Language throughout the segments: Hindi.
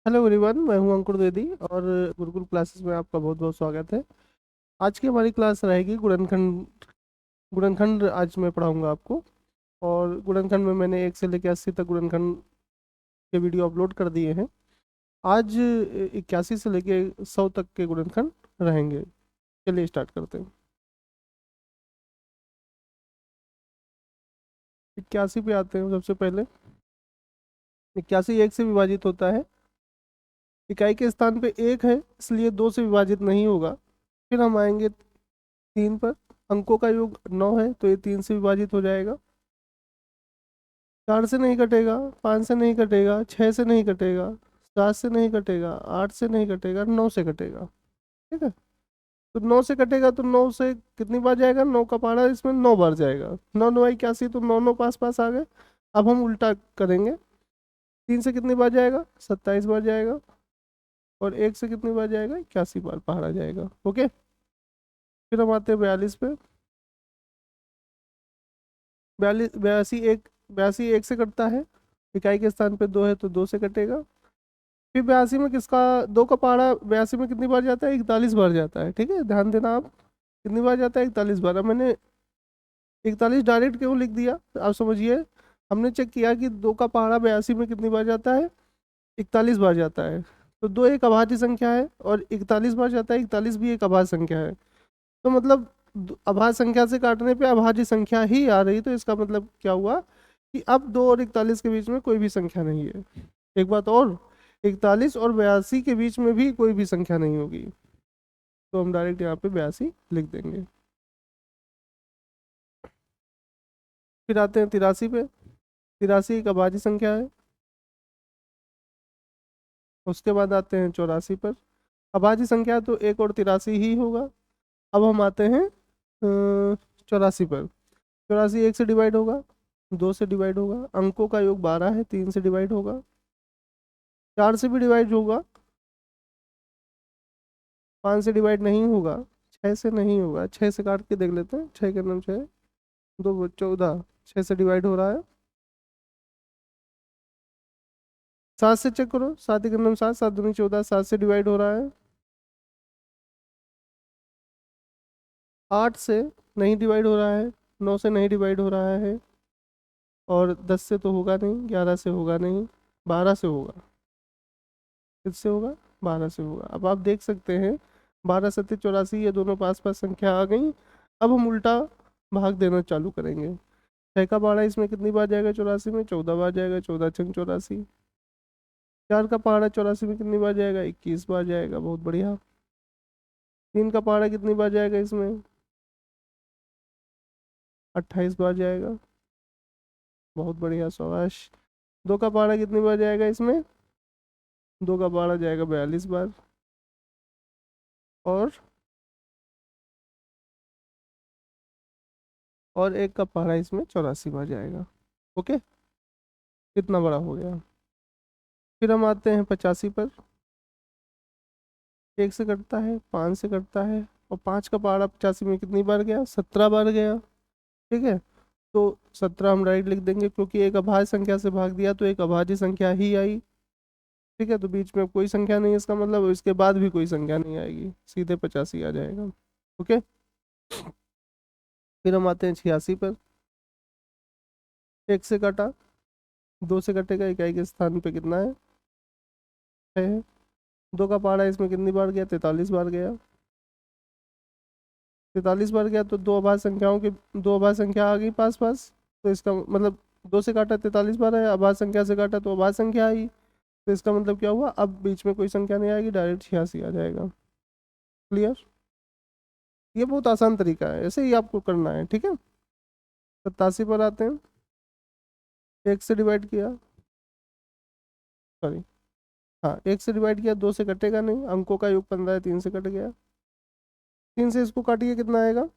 हेलो एवरीवन, मैं हूं अंकुर द्विवेदी और गुरुकुल क्लासेस में आपका बहुत बहुत स्वागत है। आज की हमारी क्लास रहेगी गुणनखंड। गुणनखंड आज मैं पढ़ाऊंगा आपको। और गुणनखंड में मैंने 1 से लेकर 80 तक गुणनखंड के वीडियो अपलोड कर दिए हैं। आज 81 से लेकर 100 तक के गुणनखंड रहेंगे। चलिए स्टार्ट करते हैं। 81 पे आते हैं। सबसे पहले 81 एक से विभाजित होता है। इकाई के स्थान पे एक है, इसलिए 2 से विभाजित नहीं होगा। फिर हम आएंगे 3 पर। अंकों का योग 9 है, तो ये 3 से विभाजित हो जाएगा। 4 से नहीं कटेगा, 5 से नहीं कटेगा, 6 से नहीं कटेगा, 7 से नहीं कटेगा, 8 से नहीं कटेगा, 9 से कटेगा। ठीक है। तो 9 से कटेगा तो 9 से कितनी बार जाएगा? 9 का पहाड़ा इसमें 9 बार जाएगा। 9 9 81, तो 9 9 पास पास आ गए। अब हम उल्टा करेंगे। 3 से कितनी बार जाएगा? 27 बार जाएगा। और 1 से कितनी बार जाएगा? 81 बार पहाड़ा जाएगा। ओके। फिर हम आते हैं 42 पे। 42 82 एक से कटता है। इकाई के स्थान पे 2 है, तो 2 से कटेगा। फिर 82 में किसका? 2 का पहाड़ा 82 में कितनी बार जाता है? 41 बार जाता है। ठीक है, ध्यान देना आप। कितनी बार जाता है? 41 बार। अब मैंने 41 डायरेक्ट क्यों लिख दिया, आप समझिए। हमने चेक किया कि 2 का पहाड़ा 82 में कितनी बार जाता है? 41 बार जाता है। तो 2 एक अभाज्य संख्या है और 41 बार जाता है। 41 भी एक अभाज्य संख्या है। तो मतलब अभाज्य संख्या से काटने पे अभाज्य संख्या ही आ रही। तो इसका मतलब क्या हुआ कि अब 2 और 41 के बीच में कोई भी संख्या नहीं है। एक बात और, 41 और 82 के बीच में भी कोई भी संख्या नहीं होगी। तो हम डायरेक्ट यहाँ पे 82 लिख देंगे। फिर आते हैं 83 पे। 83 एक अभाज्य संख्या है। उसके बाद आते हैं 84 पर। अभाज्य संख्या है तो 1 और 83 ही होगा। अब हम आते हैं 84 पर। 84 1 से डिवाइड होगा, 2 से डिवाइड होगा। अंकों का योग 12 है, 3 से डिवाइड होगा। 4 से भी डिवाइड होगा, 5 से डिवाइड नहीं होगा, 6 से नहीं होगा। 6 से काट के देख लेते हैं। 6 के नाम 6, 2 14, 6 से डिवाइड हो रहा है। 7 से चेक करो। 7 के नाम 7, 7 दूनी 14, 7 से डिवाइड हो रहा है। 8 से नहीं डिवाइड हो रहा है। 9 से नहीं डिवाइड हो रहा है। और 10 से तो होगा नहीं, 11 से होगा नहीं, 12 से होगा। किससे होगा? 12 से होगा। अब आप देख सकते हैं 12 7 84, ये दोनों पास पास संख्या आ गई। अब हम उल्टा भाग देना चालू करेंगे। 6 का पहाड़ा इसमें कितनी बार जाएगा? 84 में 14 बार जाएगा। 14 × 84। 4 का पहाड़ा 84 में कितनी बार जाएगा? 21 बार जाएगा। बहुत बढ़िया। 3 का पहाड़ा कितनी बार जाएगा इसमें? 28 बार जाएगा। बहुत बढ़िया, शाबाश। 2 का पहाड़ा कितनी बार जाएगा इसमें? 2 का पहाड़ा जाएगा 42 बार। और 1 का पहाड़ा इसमें 84 बार जाएगा। ओके। कितना बड़ा हो गया। फिर हम आते हैं 85 पर। 1 से कटता है, 5 से कटता है। और 5 का पहाड़ा 85 में कितनी बार गया? 17 बार गया। ठीक है। तो 17 हम राइट लिख देंगे, क्योंकि एक अभाज्य संख्या से भाग दिया तो एक अभाज्य संख्या ही आई। ठीक है, तो बीच में कोई संख्या नहीं है, इसका मतलब इसके बाद भी कोई संख्या नहीं आएगी, सीधे 85 आ जाएगा। ओके। फिर हम आते हैं 86 पर। 1 से कटा, 2 से कटेगा। इकाई के स्थान पे कितना है? 6 है। 2 का पहाड़ा इसमें कितनी बार गया? 43 बार गया। 43 बार गया तो दो अभाज्य संख्या आ गई पास पास। तो इसका मतलब 2 से काटा 43 बार है, अभाज्य संख्या से काटा तो अभाज्य संख्या आई। तो इसका मतलब क्या हुआ? अब बीच में कोई संख्या नहीं आएगी, डायरेक्ट 86 आ जाएगा। क्लियर? ये बहुत आसान तरीका है, ऐसे ही आपको करना है। ठीक है। 87 पर आते हैं। 1 से डिवाइड किया, सॉरी, हाँ, 1 से डिवाइड किया, 2 से कटेगा नहीं। अंकों का योग 15 है, 3 से कट गया। 3 से इसको काटिए, कितना आएगा?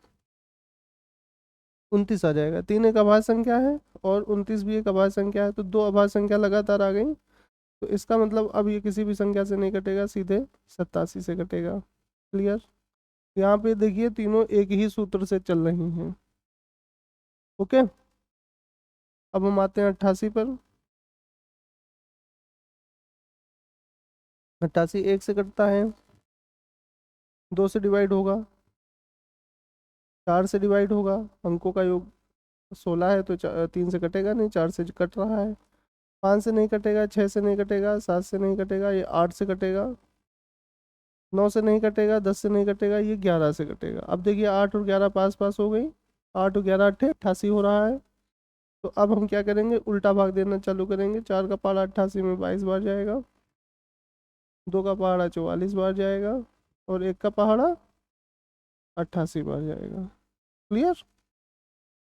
29 आ जाएगा। 3 एक अभाज्य संख्या है और 29 भी एक अभाज्य संख्या है, तो दो अभाज्य संख्या लगातार आ गई। तो इसका मतलब अब ये किसी भी संख्या से नहीं कटेगा, सीधे 87 से कटेगा। क्लियर? यहाँ पे देखिए तीनों एक ही सूत्र से चल रही हैं। ओके। अब हम आते हैं 88 पर। 88 एक से कटता है, 2 से डिवाइड होगा, 4 से डिवाइड होगा, अंकों का योग 16 है तो 3 से कटेगा नहीं, 4 से कट रहा है, 5 से नहीं कटेगा, 6 से नहीं कटेगा, 7 से नहीं कटेगा, ये 8 से कटेगा, 9 से नहीं कटेगा, 10 से नहीं कटेगा, ये 11 से कटेगा। अब देखिए 8 और 11 पास पास हो गई, 8 और 11 88 हो रहा है। तो अब हम क्या करेंगे, उल्टा भाग देना चालू करेंगे। 4 का पहाड़ा 88 में 22 बार जाएगा, 2 का पहाड़ा 44 बार जाएगा, और 1 का पहाड़ा 88 बार जाएगा। क्लियर?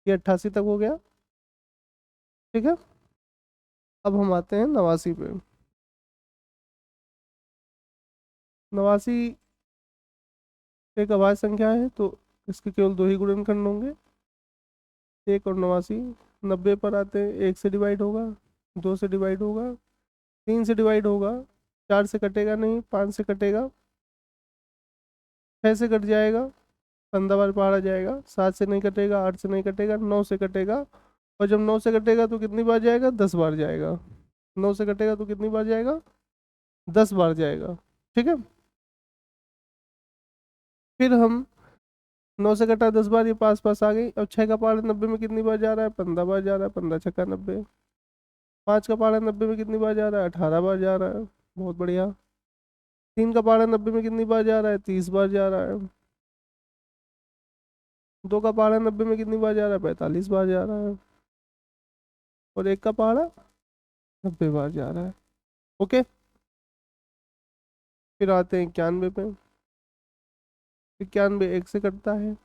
ये 88 तक हो गया। ठीक है, अब हम आते हैं 89 पे। 89 एक अभाज्य संख्या है तो इसके केवल 2 ही गुणनखंड होंगे, 1 और 89। 90 पर आते हैं, 1 से डिवाइड होगा, 2 से डिवाइड होगा, 3 से डिवाइड होगा, 4 से कटेगा नहीं, 5 से कटेगा, 6 से कट जाएगा, 15 बार पहाड़ा जाएगा, 7 से नहीं कटेगा, 8 से नहीं कटेगा, 9 से कटेगा। और जब 9 से कटेगा तो कितनी बार जाएगा, 10 बार जाएगा। 9 से कटेगा तो कितनी बार जाएगा, 10 बार जाएगा। ठीक है, फिर हम 9 से कटा 10 बार, ये पास पास आ गई। अब 6 का पहाड़ा 90 में कितनी बार जा रहा है, 15 बार जा रहा है, 15 छक्का 90। 5 का पहाड़ा 90 में कितनी बार जा रहा है, 18 बार जा रहा है, बहुत बढ़िया। 3 का पहाड़ा 90 में कितनी बार जा रहा है, 30 बार जा रहा है। 2 का पहाड़ा 90 में कितनी बार जा रहा है, 45 बार जा रहा है। और 1 का पहाड़ा 90 बार जा रहा है। ओके, फिर आते हैं 91 पे। 91 1 से कटता है,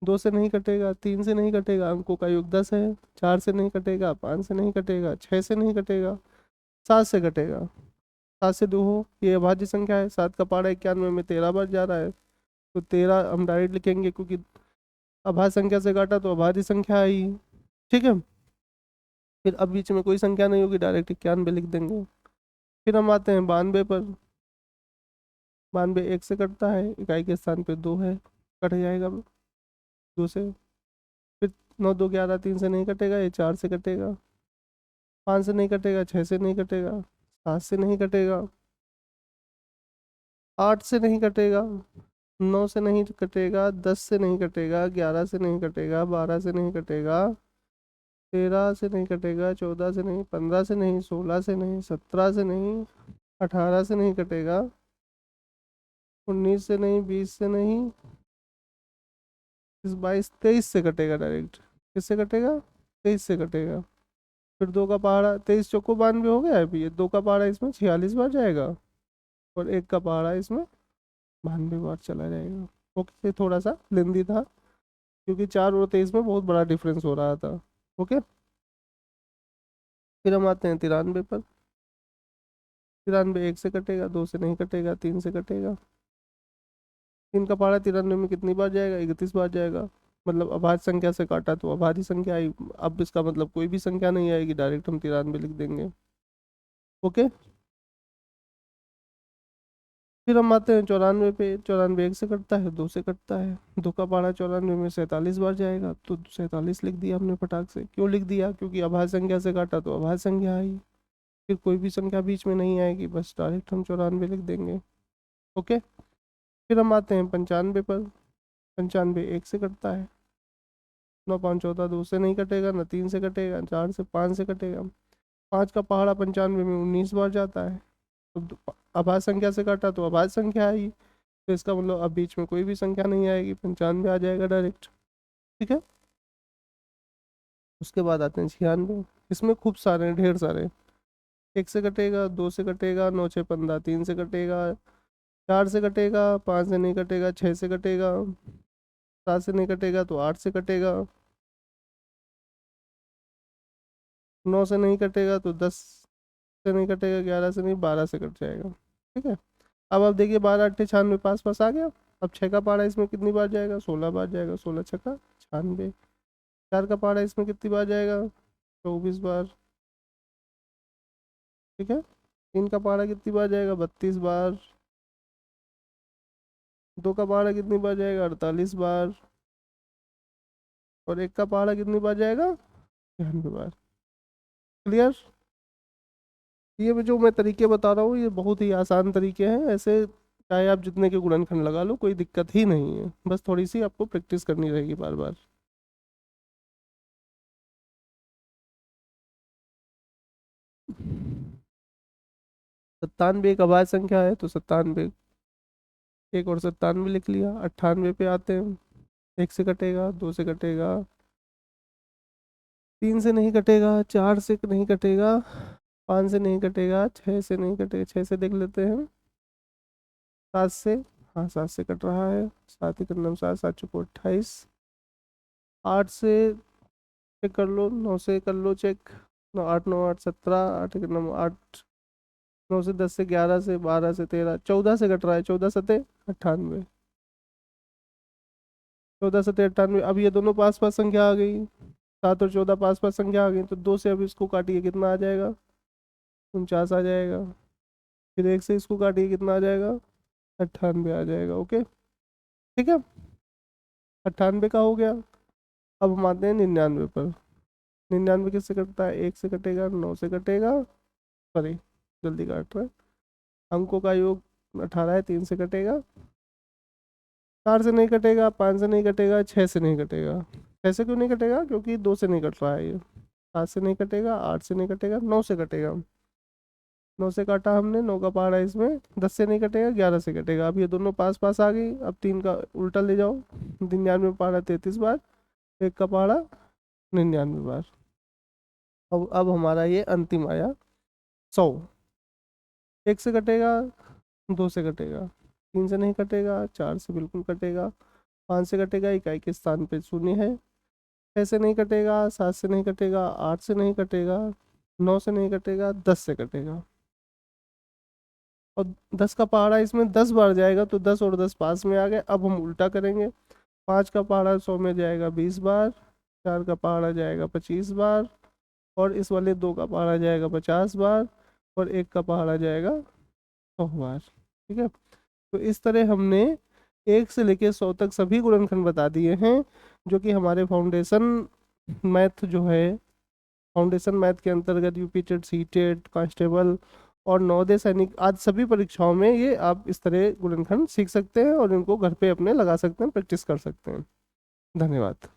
2 से नहीं कटेगा, 3 से नहीं कटेगा, अंकों का योग 10 है, 4 से नहीं कटेगा, 5 से नहीं कटेगा, 6 से नहीं कटेगा, 7 से कटेगा। 7 से 2 हो, ये अभाज्य संख्या है। 7 का पहाड़ा 91 में 13 बार जा रहा है, तो 13 हम डायरेक्ट लिखेंगे क्योंकि अभाज्य संख्या से काटा तो अभाज्य संख्या आई। ठीक है, फिर अब बीच में कोई संख्या नहीं होगी, डायरेक्ट 91 लिख देंगे। फिर हम आते हैं 92 पर। 92 1 से कटता है, इकाई के स्थान पे 2 है, कट जाएगा 2 से। फिर 9 2 11, 3 से नहीं कटेगा, ये 4 से कटेगा, 5 से नहीं कटेगा, 6 से नहीं कटेगा, 7 से नहीं कटेगा, 8 से नहीं कटेगा, 9 से नहीं कटेगा, 10 से नहीं कटेगा, 11 से नहीं कटेगा, 12 से नहीं कटेगा, 13 से नहीं कटेगा, 14 से नहीं, 15 से नहीं, 16 से नहीं, 17 से नहीं, 18 से नहीं कटेगा, 19 से नहीं, 20 से नहीं, 22 23 से कटेगा डायरेक्ट। किससे कटेगा, 23 से कटेगा। फिर 2 का पहाड़ा 23 चौको 92 हो गया है, अभी ये 2 का पहाड़ा इसमें 46 बार जाएगा, और 1 का पहाड़ा इसमें 92 बार चला जाएगा। ओके, ये थोड़ा सा लेंदी था क्योंकि 4 और 23 में बहुत बड़ा डिफरेंस हो रहा था। ओके, फिर हम आते हैं 93 पर। 93 1 से कटेगा, 2 से नहीं कटेगा, 3 से कटेगा। 3 का पहाड़ा 93 में कितनी बार जाएगा, 31 बार जाएगा। मतलब अभाज्य संख्या से काटा तो अभाज्य संख्या आई। अब इसका मतलब कोई भी संख्या नहीं आएगी, डायरेक्ट हम 93 लिख देंगे। ओके, फिर हम आते हैं 94 पे। 94 1 से कटता है, 2 से कटता है, 2 का पहाड़ा 94 में 47 बार जाएगा, तो 47 लिख दिया हमने फटाक से। क्यों लिख दिया, क्योंकि अभाज्य संख्या से काटा तो अभाज्य संख्या आई, फिर कोई भी संख्या बीच में नहीं आएगी, बस डायरेक्ट हम 94 लिख देंगे। ओके, फिर हम आते हैं 95 पर। 95 1 से कटता है, 9 5 14, 2 से नहीं कटेगा, ना 3 से कटेगा, 4 से 5 से कटेगा। 5 का पहाड़ा 95 में 19 बार जाता है, तो अभाज्य संख्या से काटा तो अभाज्य संख्या आई, तो इसका मतलब अब बीच में कोई भी संख्या नहीं आएगी, 95 आ जाएगा डायरेक्ट। ठीक है, उसके बाद आते हैं 96। इसमें खूब सारे हैं, ढेर सारे। 1 से कटेगा, 2 से कटेगा, 9 6 15, 3 से कटेगा, 4 से कटेगा, 5 से नहीं कटेगा, 6 से कटेगा, 7 से नहीं कटेगा तो 8 से कटेगा, 9 से नहीं कटेगा तो 10 से नहीं कटेगा, 11 से नहीं, 12 से कट जाएगा। ठीक है, अब आप देखिए 12 8 96 पास पास आ गया। अब 6 का पहाड़ा इसमें कितनी बार जाएगा, 16 बार जाएगा, 16 छक्का 96। 4 का पहाड़ा इसमें कितनी बार जाएगा, 24 बार। ठीक है, 3 का पहाड़ा कितनी बार जाएगा, 32 बार। 2 का पहाड़ा कितनी बार जाएगा, 48 बार। और 1 का पहाड़ा कितनी बार जाएगा, 96 बार। क्लियर? ये जो मैं तरीके बता रहा हूँ ये बहुत ही आसान तरीके हैं, ऐसे चाहे आप जितने के गुणनखंड लगा लो कोई दिक्कत ही नहीं है, बस थोड़ी सी आपको प्रैक्टिस करनी रहेगी बार बार। 97 एक अभाज्य संख्या है तो 97, एक और 97 लिख लिया। 98 पे आते हैं, एक से कटेगा, दो से कटेगा, तीन से नहीं कटेगा, चार से नहीं कटेगा, पाँच से नहीं कटेगा, छः से नहीं कटेगा, छः से देख लेते हैं, सात से, हाँ 7 से कट रहा है, 7 एक नम 7, 7 चौको 28, 8 से चेक कर लो, 9 से कर लो चेक, 9 8 9 8 17, 8 एक नम 8, 9 से 10 से 11 से 12 से 13, 14 से कट रहा है, 14 सते 98, 14 सते 98। अब ये दोनों पास पास संख्या आ गई, 7 और 14 पास पास संख्या आ गई, तो 2 से अब इसको काटिए कितना आ जाएगा, 49 आ जाएगा। फिर एक से इसको काटिए कितना आ जाएगा, 98 आ जाएगा। ओके ठीक है, 98 का हो गया। अब हम आते हैं 99 पर। 99 किससे कटता है, एक से कटेगा, 9 से कटेगा, सॉरी जल्दी काट रहा है, अंकों का योग 18 है, 3 से कटेगा, 4 से नहीं कटेगा, 5 से नहीं कटेगा, 6 से नहीं कटेगा। 6 से क्यों नहीं कटेगा, क्योंकि 2 से नहीं कट रहा है ये। 7 से नहीं कटेगा, 8 से नहीं कटेगा, 9 से कटेगा, 9 से काटा हमने, 9 का पहाड़ा इसमें, 10 से नहीं कटेगा, 11 से कटेगा। अब ये दोनों पास पास आ गई, अब 3 का उल्टा ले जाओ, 99 पहाड़ा 33 बार, एक का पहाड़ा 99 बार। अब हमारा ये अंतिम आया 100। एक से कटेगा, दो से कटेगा, तीन से नहीं कटेगा, चार से बिल्कुल कटेगा, पाँच से कटेगा, इकाई के स्थान पे शून्य है, छः से नहीं कटेगा, सात से नहीं कटेगा, आठ से नहीं कटेगा, नौ से नहीं कटेगा, 10 से कटेगा। और 10 का पहाड़ा इसमें 10 बार जाएगा, तो 10 और 10 पास में आ गए। अब हम उल्टा करेंगे, 5 का पहाड़ा 100 में जाएगा 20 बार, 4 का पहाड़ा जाएगा 25 बार, और इस वाले 2 का पहाड़ा जाएगा 50 बार, और एक का पहाड़ा जाएगा 100 बार। ठीक है, तो इस तरह हमने 1 से लेकर 100 तक सभी गुणनखंड बता दिए हैं, जो कि हमारे फाउंडेशन मैथ जो है, फाउंडेशन मैथ के अंतर्गत UP TET, C TET, constable और नवोदय सैनिक आदि सभी परीक्षाओं में ये आप इस तरह गुणनखंड सीख सकते हैं और इनको घर पे अपने लगा सकते हैं, प्रैक्टिस कर सकते हैं। धन्यवाद।